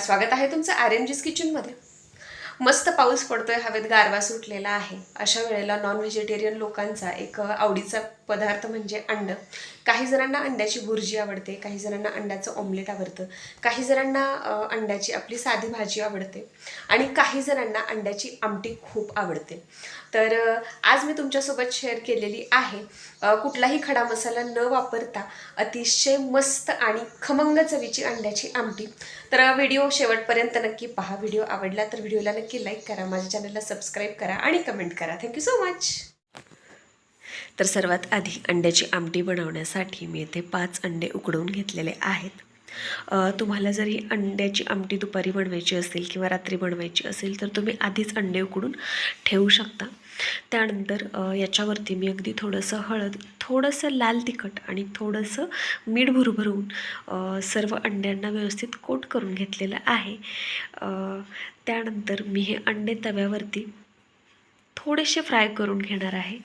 स्वागत आहे तुमचं आरएमजीस किचनमध्ये। मस्त पाऊस पडतोय, हवेत गारवा सुटलेला आहे। अशा वेळेला नॉन व्हेजिटेरियन लोकांचा एक आवडीचा पदार्थ म्हणजे अंड। काही जणांना अंड्याची भुर्जी आवडते, काही जणांना अंड्याचं ऑमलेट आवडतं, काही जणांना अंड्याची आपली साधी भाजी आवडते आणि काही जणांना अंड्याची आमटी खूप आवडते। तर आज मी तुमच्यासोबत शेअर केलेली आहे कुठलाही खडा मसाला न वापरता अतिशय मस्त आणि खमंग चवीची अंड्याची आमटी। तर व्हिडिओ शेवटपर्यंत नक्की पहा। व्हिडिओ आवडला तर व्हिडिओला नक्की लाईक करा, माझ्या चॅनलला सबस्क्राईब करा आणि कमेंट करा। Thank you so much. तर सर्वात आधी अंड्याची आमटी बनवण्यासाठी मी इथे 5 अंडे उकडवून घेतलेले आहेत। तुम्हाला जरी अंड्याची आमटी दुपारी बनवायची असेल किंवा रात्री बनवायची असेल तर तुम्ही आधीच अंडे उकडून ठेवू शकता। त्यानंतर याच्यावरती मी अगदी थोडंसं हळद, थोडंसं लाल तिखट आणि थोडंसं मीठ भरभरून सर्व अंड्यांना व्यवस्थित कोट करून घेतलेलं आहे। त्यानंतर मी हे अंडे तव्यावरती थोडेसे फ्राय करून घेणार आहे,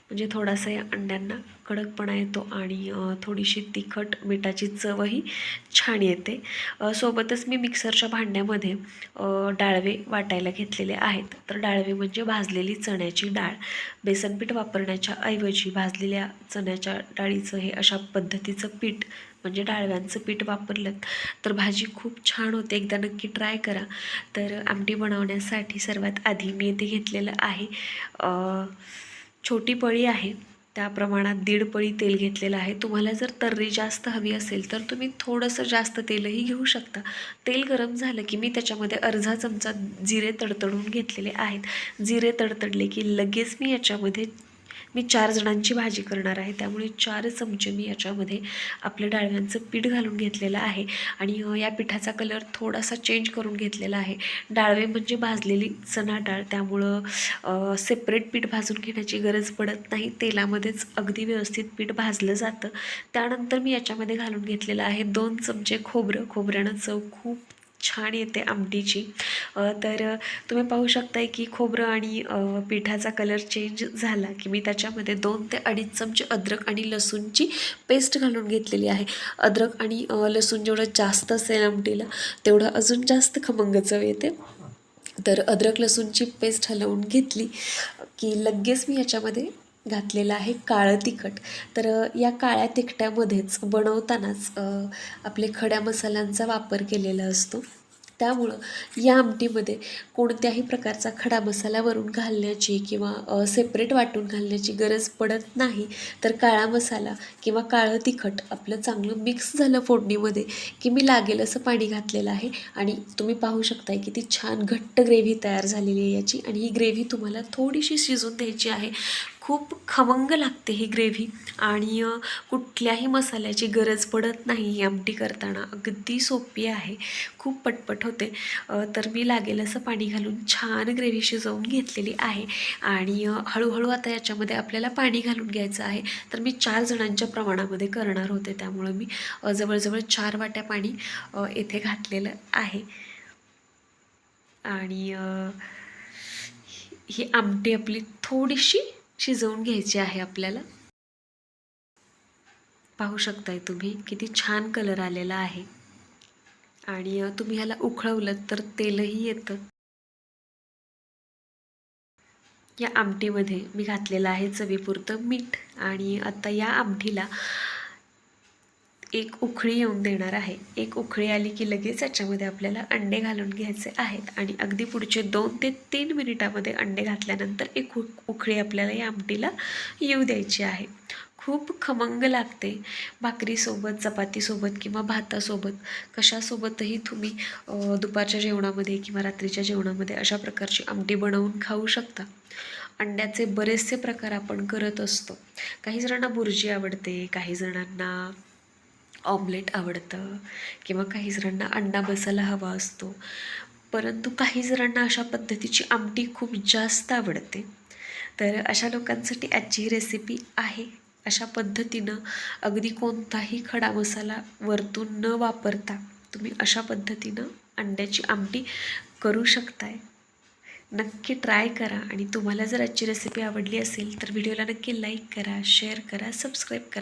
म्हणजे थोडासा या अंड्यांना कडकपणा येतो आणि थोडीशी तिखट मिठाची चवही छान येते। सोबतच मी मिक्सरच्या भांड्यामध्ये डाळवे वाटायला घेतलेले आहेत। तर डाळवे म्हणजे भाजलेली चण्याची डाळ। बेसनपीठ वापरण्याच्या ऐवजी भाजलेल्या चण्याच्या डाळीचं हे अशा पद्धतीचं पीठ म्हणजे डाळव्यांचं पीठ वापरलं तर भाजी खूप छान होते। एकदा नक्की ट्राय करा। तर आमटी बनवण्यासाठी सर्वात आधी मी इथे घेतलेलं आहे छोटी पळी आहे, त्या प्रमाणात 1.5 पळी तेल घेतलेलं आहे। तुम्हाला जर तर्री जास्त हवी असेल तर तुम्ही थोडंसं जास्त तेलही घेऊ शकता। तेल गरम झालं की मी त्याच्यामध्ये अर्धा चमचा जिरे तडतडून घेतलेले आहेत। जिरे तडतडले की लगेच मी याच्यामध्ये 4 जणांची भाजी करणार आहे, त्यामुळे 4 चमचे मी याच्यामध्ये आपलं डाळव्यांचं पीठ घालून घेतलेलं आहे आणि या पिठाचा कलर थोडासा चेंज करून घेतलेला आहे। डाळवे म्हणजे भाजलेली चणा डाळ, त्यामुळं सेपरेट पीठ भाजून घेण्याची गरज पडत नाही, तेलामध्येच अगदी व्यवस्थित पीठ भाजलं जातं। त्यानंतर मी याच्यामध्ये घालून घेतलेलं आहे 2 चमचे खोबरं। खोबऱ्यानं चव खूप छान येते आमटीची। तर तुम्ही पाहू शकताय की खोबरं आणि पिठाचा कलर चेंज झाला की मी त्याच्यामध्ये 2 ते 2.5 चमचे अद्रक आणि लसूणची पेस्ट घालून घेतलेली आहे। अद्रक आणि लसूण जेवढं जास्त असेल आमटीला तेवढं अजून जास्त खमंग चव येते। तर अद्रक लसूणची पेस्ट हलवून घेतली की लगेच मी याच्यामध्ये घातलेलं आहे काळं तिखट। तर या काळ्या तिखटामध्येच बनवतानाच आपले खड्या मसाल्यांचा वापर केलेला असतो, त्यामुळं या आमटीमध्ये कोणत्याही प्रकारचा खडा मसाला वरून घालण्याची किंवा सेपरेट वाटून घालण्याची गरज पडत नाही। तर काळा मसाला किंवा काळं तिखट आपलं चांगलं मिक्स झालं फोडणीमध्ये की मी लागेल असं पाणी घातलेलं आहे आणि तुम्ही पाहू शकताय किती छान घट्ट ग्रेव्ही तयार झालेली आहे याची। आणि ही ग्रेव्ही तुम्हाला थोडीशी शिजून द्यायची आहे। खूप खमंग लागते ही ग्रेव्ही आणि कुठल्याही मसाल्याची गरज पडत नाही ही आमटी करताना, अगदी सोपी आहे, खूप पटपट होते। तर मी लागेल असं पाणी घालून छान ग्रेव्ही शिजवून घेतलेली आहे आणि हळूहळू आता याच्यामध्ये आपल्याला पाणी घालून घ्यायचं आहे। तर मी 4 जणांच्या प्रमाणामध्ये करणार होते, त्यामुळे मी जवळजवळ 4 वाट्या पाणी येथे घातलेलं आहे आणि ही आमटी आपली थोडीशी शिजवून घ्यायची आहे आपल्याला। पाहू शकताय तुम्ही किती छान कलर आलेला आहे आणि तुम्ही ह्याला उकळवलं तर तेलही येतं। या आमटीमध्ये मी घातलेलं आहे चवीपुरतं मीठ आणि आता या आमटीला एक उकळी येऊन देणार आहे। एक उकळी आली की लगेच याच्यामध्ये आपल्याला अंडे घालून घ्यायचे आहेत आणि अगदी पुढचे 2 ते 3 मिनिटामध्ये अंडे घातल्यानंतर एक उकळी आपल्याला या आमटीला येऊ द्यायची आहे। खूप खमंग लागते, भाकरीसोबत, चपातीसोबत किंवा भातासोबत कशासोबतही तुम्ही दुपारच्या जेवणामध्ये किंवा रात्रीच्या जेवणामध्ये अशा प्रकारची आमटी बनवून खाऊ शकता। अंड्याचे बरेचसे प्रकार आपण करत असतो। काही जणांना भुर्जी आवडते, काही जणांना ऑमलेट आवडतं किंवा काही जणांना अंडा मसाला हवा असतो, परंतु काही जणांना अशा पद्धतीची आमटी खूप जास्त आवडते। तर अशा लोकांसाठी आजची रेसिपी आहे। अशा पद्धतीनं अगदी कोणताही खडा मसाला वरतून न वापरता तुम्ही अशा पद्धतीनं अंड्याची आमटी करू शकताय। नक्की ट्राय करा आणि तुम्हाला जर आजची रेसिपी आवडली असेल तर व्हिडिओला नक्की लाईक करा, शेअर करा, सबस्क्राईब करा।